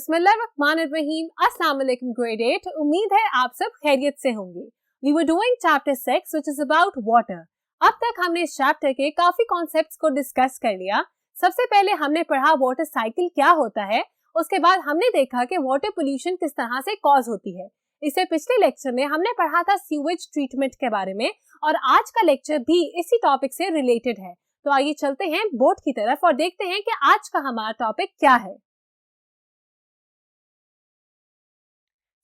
बिस्मिल्लाहिर्रहमानिर्रहीम, अस्सलाम वालेकुम ग्रेड 8। उम्मीद है आप सब खैरियत से होंगे। We were doing chapter 6 which is about water. अब तक हमने इस चैप्टर के काफी कॉन्सेप्ट्स को डिस्कस कर लिया। सबसे पहले हमने पढ़ा वाटर साइकिल क्या होता है। उसके बाद हमने देखा कि वाटर पोल्यूशन किस तरह से कॉज होती है। इससे पिछले लेक्चर में हमने पढ़ा था सीवेज ट्रीटमेंट के बारे में और आज का लेक्चर भी इसी टॉपिक से रिलेटेड है। तो आइए चलते हैं बोर्ड की तरफ और देखते हैं कि आज का हमारा टॉपिक क्या है।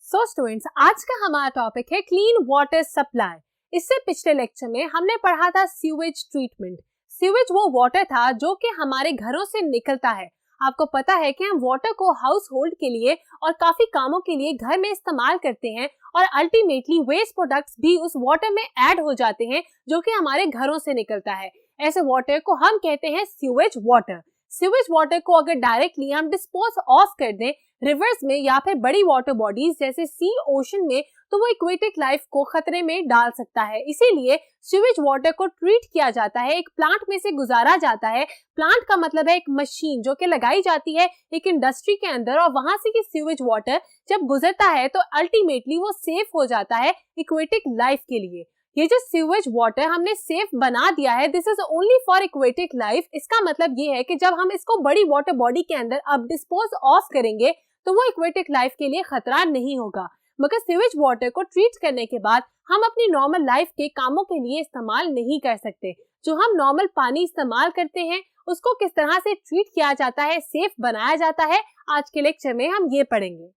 सो स्टूडेंट्स, आज का हमारा टॉपिक है क्लीन वाटर सप्लाई। इससे पिछले लेक्चर में हमने पढ़ा था सीवेज ट्रीटमेंट। सीवेज वो वाटर था जो कि हमारे घरों से निकलता है। आपको पता है कि हम वाटर को हाउस होल्ड के लिए और काफी कामों के लिए घर में इस्तेमाल करते हैं और अल्टीमेटली वेस्ट प्रोडक्ट्स भी उस वाटर में ऐड हो जाते हैं जो कि हमारे घरों से निकलता है। ऐसे वाटर को हम कहते हैं सीवेज वाटर। सीवेज वाटर को अगर डायरेक्टली हम डिस्पोज ऑफ कर दें रिवर्स में या फिर बड़ी वाटर बॉडीज जैसे सी, ओशन में, तो वो एक्वेटिक लाइफ को खतरे में डाल सकता है। इसीलिए सीवेज वाटर को ट्रीट किया जाता है, एक प्लांट में से गुजारा जाता है। प्लांट का मतलब है एक मशीन जो कि लगाई जाती है एक इंडस्ट्री के अंदर और वहां से ये सीवेज वाटर जब गुजरता है तो अल्टीमेटली वो सेफ हो जाता है एक्वेटिक लाइफ के लिए। ये जो सीवेज वाटर हमने सेफ बना दिया है, this is only for aquatic life. इसका मतलब ये है कि जब हम इसको बड़ी वाटर बॉडी के अंदर अब डिस्पोज ऑफ करेंगे तो वो एक्वेटिक लाइफ के लिए खतरा नहीं होगा। मगर सीवेज वाटर को ट्रीट करने के बाद हम अपनी नॉर्मल लाइफ के कामों के लिए इस्तेमाल नहीं कर सकते। जो हम नॉर्मल पानी इस्तेमाल करते हैं उसको किस तरह से ट्रीट किया जाता है, सेफ बनाया जाता है, आज के लेक्चर में हम ये पढ़ेंगे।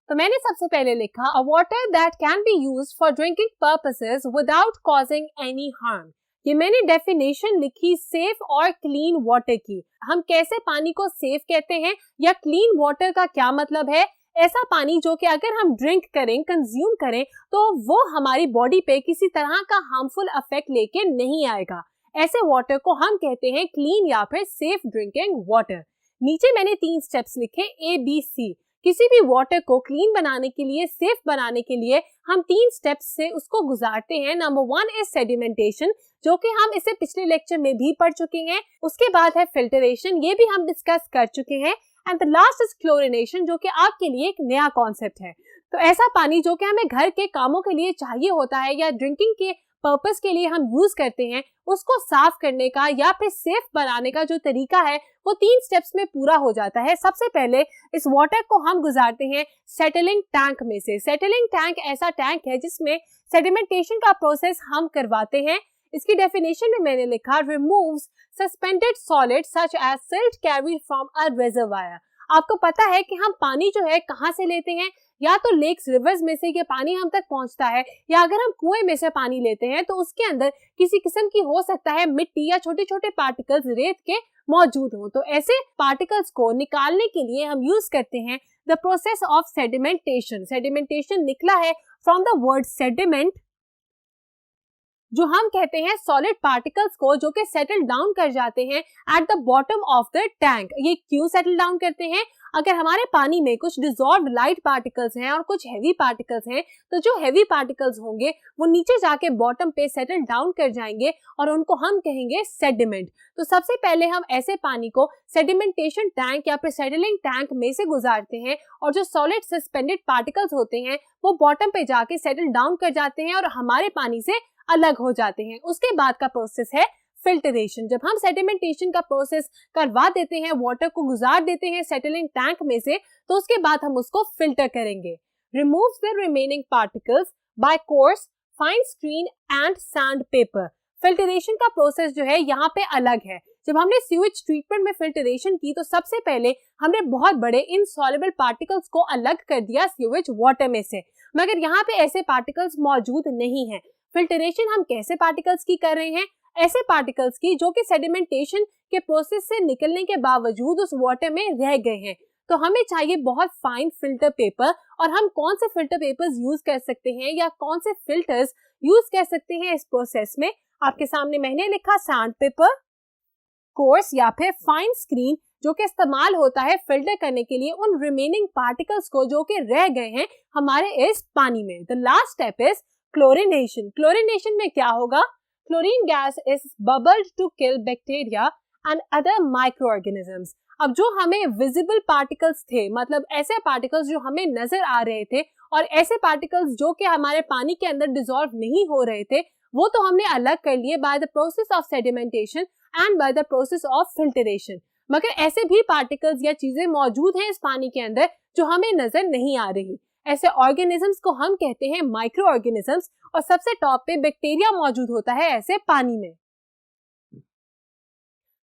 तो मैंने सबसे पहले लिखा अ water that can be used for drinking purposes without causing any harm. ये मैंने डेफिनेशन लिखी सेफ और क्लीन वाटर की। हम कैसे पानी को सेफ कहते हैं या क्लीन वाटर का क्या मतलब है? ऐसा पानी जो कि अगर हम ड्रिंक करें, कंज्यूम करें तो वो हमारी बॉडी पे किसी तरह का हार्मफुल इफेक्ट लेके नहीं आएगा। ऐसे वाटर को हम कहते हैं क्लीन या फिर सेफ ड्रिंकिंग वाटर। नीचे मैंने 3 स्टेप्स लिखे ABC। किसी भी वाटर को क्लीन बनाने के लिए, सेफ बनाने के लिए हम 3 स्टेप्स से उसको गुजारते हैं। नंबर 1 इज सेडिमेंटेशन, जो कि हम इसे पिछले लेक्चर में भी पढ़ चुके हैं। उसके बाद है फिल्टरेशन, ये भी हम डिस्कस कर चुके हैं। And the last is chlorination, जो कि आपके लिए एक नया कॉन्सेप्ट है। तो ऐसा पानी जो कि हमें घर के कामों के लिए चाहिए होता है या ड्रिंकिंग के पर्पस के लिए हम यूज करते हैं, उसको साफ करने का या फिर सेफ बनाने का जो तरीका है वो 3 स्टेप्स में पूरा हो जाता है। सबसे पहले इस वाटर को हम गुजारते हैं सेटलिंग टैंक में से। सेटलिंग टैंक ऐसा टैंक है जिसमें सेडिमेंटेशन का प्रोसेस हम करवाते हैं। इसकी डेफिनेशन में मैंने लिखा removes suspended solid such as silt carried from a reservoir. आपको पता है कि हम पानी जो है कहाँ से लेते हैं, या तो लेक्स, रिवर्स में से ये पानी हम तक पहुंचता है, या अगर हम कुएं में से पानी लेते हैं तो उसके अंदर किसी किस्म की हो सकता है मिट्टी या छोटे छोटे पार्टिकल्स रेत के मौजूद हों। तो ऐसे पार्टिकल्स को निकालने के लिए हम यूज करते हैं the process of sedimentation. Sedimentation निकला है फ्रॉम द वर्ड सेडिमेंट, जो हम कहते हैं सॉलिड पार्टिकल्स को जो कि सेटल डाउन कर जाते हैं at the bottom of the tank. ये क्यों सेटल डाउन करते हैं? अगर हमारे पानी में कुछ डिसॉल्व्ड लाइट पार्टिकल्स हैं और कुछ हेवी पार्टिकल्स हैं, तो जो हेवी पार्टिकल्स होंगे वो नीचे जाके बॉटम पे सेटल डाउन कर जाएंगे और उनको हम कहेंगे सेडिमेंट। तो सबसे पहले हम ऐसे पानी को सेडिमेंटेशन टैंक या फिर सेटलिंग टैंक में से गुजारते हैं और जो सॉलिड सस्पेंडेड पार्टिकल्स होते हैं वो बॉटम पे जाके सेटल डाउन कर जाते हैं और हमारे पानी से अलग हो जाते हैं। उसके बाद का प्रोसेस है फिल्टरेशन। जब हम सेडिमेंटेशन का प्रोसेस करवा देते हैं, वाटर को गुजार देते हैं सेटलिंग टैंक में से, तो उसके बाद हम उसको फिल्टर करेंगे। Removes the remaining particles by coarse fine screen and sand paper. Filtration का प्रोसेस जो है यहाँ पे अलग है। जब हमने सीवेज ट्रीटमेंट में फिल्टरेशन की तो सबसे पहले हमने बहुत बड़े इनसॉल्युबल पार्टिकल्स को अलग कर दिया सीवेज वाटर में से, मगर यहाँ पे ऐसे पार्टिकल्स मौजूद नहीं है। फिल्टरेशन हम कैसे पार्टिकल्स की कर रहे हैं? ऐसे पार्टिकल्स की जो कि सेडिमेंटेशन के प्रोसेस से निकलने के बावजूद उस वाटर में रह गए हैं। तो हमें चाहिए बहुत फाइन फिल्टर पेपर। और हम कौन से फिल्टर पेपर्स यूज कर सकते हैं या कौन से फिल्टर्स यूज कर सकते हैं इस प्रोसेस में? आपके सामने मैंने लिखा सैंड पेपर, कोर्स या फिर फाइन स्क्रीन, जो कि इस्तेमाल होता है फिल्टर करने के लिए उन रिमेनिंग पार्टिकल्स को जो कि रह गए हैं हमारे इस पानी में। The last step is chlorination. Chlorination में क्या होगा? Chlorine gas is bubbled to kill bacteria and other micro organisms. अब जो हमें विजिबल पार्टिकल्स थे, मतलब ऐसे पार्टिकल्स जो हमें नजर आ रहे थे और ऐसे पार्टिकल्स जो कि हमारे पानी के अंदर डिसॉल्व नहीं हो रहे थे, वो तो हमने अलग कर लिए by the process of sedimentation and by the process of filtration. मगर ऐसे भी पार्टिकल्स या चीजें मौजूद हैं इस पानी के अंदर जो हमें नजर नहीं आ रही। ऐसे ऑर्गेनिजम्स को हम कहते हैं माइक्रो ऑर्गेनिजम्स, और सबसे टॉप पे बैक्टीरिया मौजूद होता है ऐसे पानी में।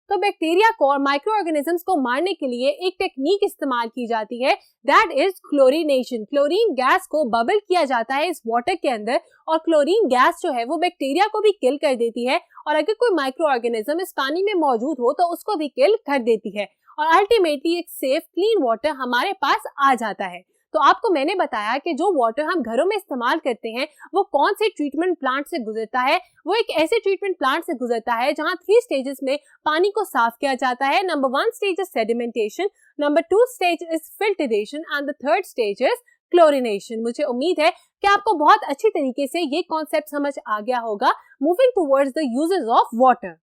तो बैक्टीरिया को और माइक्रो ऑर्गेनिजम्स को मारने के लिए एक टेक्निक इस्तेमाल की जाती है, that is chlorination. Chlorine gas को बबल किया जाता है इस वाटर के अंदर, और क्लोरीन गैस जो है वो बैक्टीरिया को भी किल कर देती है, और अगर कोई माइक्रो ऑर्गेनिज्म इस पानी में मौजूद हो तो उसको भी किल कर देती है, और अल्टीमेटली एक सेफ क्लीन वाटर हमारे पास आ जाता है। तो आपको मैंने बताया कि जो वाटर हम घरों में इस्तेमाल करते हैं वो कौन से ट्रीटमेंट प्लांट से गुजरता है। वो एक ऐसे ट्रीटमेंट प्लांट से गुजरता है जहां 3 स्टेजेस में पानी को साफ किया जाता है। Number 1 stage is sedimentation, number 2 stage is filtration and the third stage is chlorination. मुझे उम्मीद है कि आपको बहुत अच्छी तरीके से ये कॉन्सेप्ट समझ आ गया होगा। Moving towards the uses of water.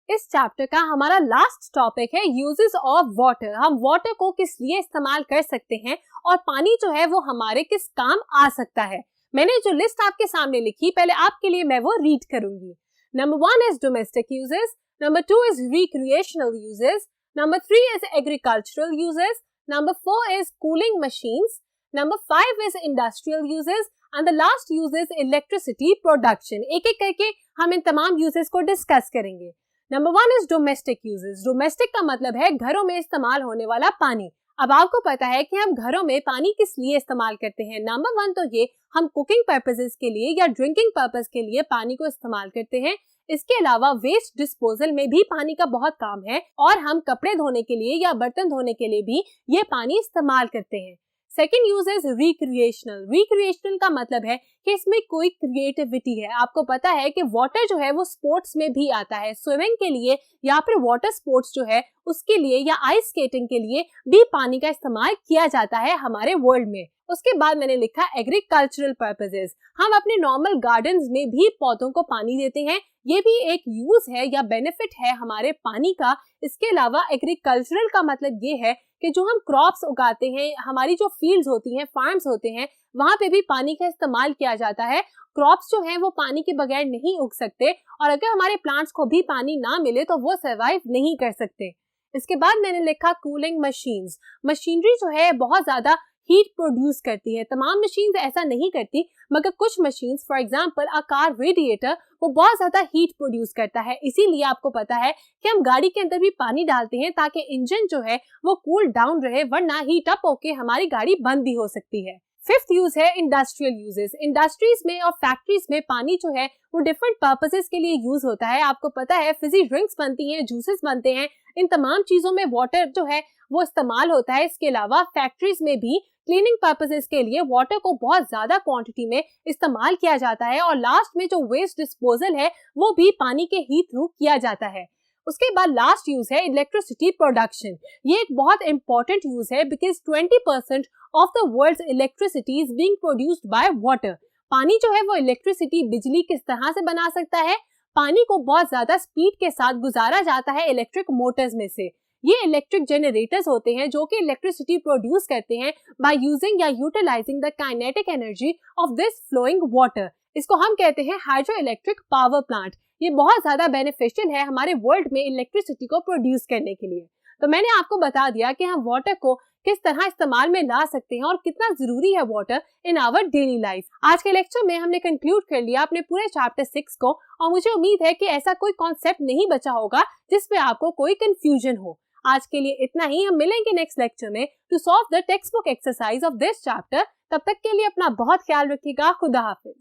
इस चैप्टर का हमारा लास्ट टॉपिक है यूजेस ऑफ वाटर। हम वाटर को किस लिए इस्तेमाल कर सकते हैं और पानी जो है वो हमारे किस काम आ सकता है। मैंने जो लिस्ट आपके सामने लिखी, पहले आपके लिए मैं वो रीड करूंगी। Number 1 is domestic uses, number 2 is recreational uses, number 3 is agricultural uses, number 4 is cooling machines, number 5 is industrial uses and the last use is electricity production. एक एक करके हम इन तमाम यूजेस को डिस्कस करेंगे। Number 1 is domestic uses. Domestic का मतलब है घरों में इस्तेमाल होने वाला पानी। अब आपको पता है कि हम घरों में पानी किस लिए इस्तेमाल करते हैं। नंबर 1 तो ये हम कुकिंग पर्पसेस के लिए या ड्रिंकिंग पर्पस के लिए पानी को इस्तेमाल करते हैं। इसके अलावा वेस्ट डिस्पोजल में भी पानी का बहुत काम है, और हम कपड़े धोने के लिए या बर्तन धोने के लिए भी ये पानी इस्तेमाल करते हैं। Second use is recreational. Recreational का मतलब है कि इसमें कोई क्रिएटिविटी है। आपको पता है कि वाटर जो है वो स्पोर्ट्स में भी आता है। स्विमिंग के लिए या फिर वाटर स्पोर्ट्स जो है उसके लिए या आइस स्केटिंग के लिए भी पानी का इस्तेमाल किया जाता है हमारे वर्ल्ड में। उसके बाद मैंने लिखा एग्रीकल्चरल पर्पसेस। हम अपने नॉर्मल गार्डन्स में भी पौधों को पानी देते हैं, ये भी एक यूज है या बेनिफिट है हमारे पानी का। इसके अलावा एग्रीकल्चरल का मतलब ये है कि जो हम क्रॉप्स उगाते हैं, हमारी जो फील्ड्स होती हैं, फार्म्स होते हैं, वहां पे भी पानी का इस्तेमाल किया जाता है। क्रॉप्स जो हैं वो पानी के बगैर नहीं उग सकते, और अगर हमारे प्लांट्स को भी पानी ना मिले तो वो सर्वाइव नहीं कर सकते। इसके बाद मैंने लिखा कूलिंग मशीन्स। मशीनरी जो है बहुत ज्यादा हीट प्रोड्यूस करती है। तमाम मशीन्स ऐसा नहीं करती, मगर कुछ machines, for example a car radiator, वो बहुत ज्यादा हीट प्रोड्यूस करता है। इसीलिए आपको पता है कि हम गाड़ी के अंदर भी पानी डालते हैं ताकि इंजन जो है वो कूल डाउन रहे, वरना हीट अप होके हमारी गाड़ी बंद भी हो सकती है। फिफ्थ यूज है इंडस्ट्रियल यूजेस। इंडस्ट्रीज में और फैक्ट्रीज में पानी जो है वो डिफरेंट पर्पसेस के लिए यूज होता है। आपको पता है फिजी ड्रिंक्स बनती हैं, जूसेस बनते हैं, इन तमाम चीजों में वाटर जो है वो इस्तेमाल होता है। इसके अलावा फैक्ट्रीज में भी क्लीनिंग पर्पसेस के लिए वाटर को बहुत ज्यादा क्वांटिटी में इस्तेमाल किया जाता है, और लास्ट में जो वेस्ट डिस्पोजल है वो भी पानी के ही थ्रू किया जाता है। उसके बाद लास्ट यूज है इलेक्ट्रिसिटी प्रोडक्शन। ये एक बहुत इंपॉर्टेंट यूज है because 20% of the world's electricity is being produced by water. पानी जो है वो इलेक्ट्रिसिटी, बिजली किस तरह से बना सकता है। पानी को बहुत ज्यादा स्पीड के साथ गुजारा जाता है इलेक्ट्रिक मोटर्स में से। ये इलेक्ट्रिक जनरेटर्स होते हैं जो कि इलेक्ट्रिसिटी प्रोड्यूस करते हैं बाय यूजिंग या utilising the kinetic energy of this flowing water. इसको हम कहते हैं हाइड्रो इलेक्ट्रिक पावर प्लांट। ये बहुत ज्यादा बेनिफिशियल है हमारे वर्ल्ड में इलेक्ट्रिसिटी को प्रोड्यूस करने के लिए। तो मैंने आपको बता दिया कि हम वाटर को किस तरह इस्तेमाल में ला सकते हैं और कितना जरूरी है water in our daily life. आज के लेक्चर में हमने कंक्लूड कर लिया अपने पूरे चैप्टर 6 को, और मुझे उम्मीद है कि ऐसा कोई कॉन्सेप्ट नहीं बचा होगा जिसमें आपको कोई कंफ्यूजन हो। आज के लिए इतना ही। हम मिलेंगे नेक्स्ट लेक्चर में to solve the textbook exercise of this chapter. तब तक के लिए अपना बहुत ख्याल रखिएगा। खुदा हाफिज।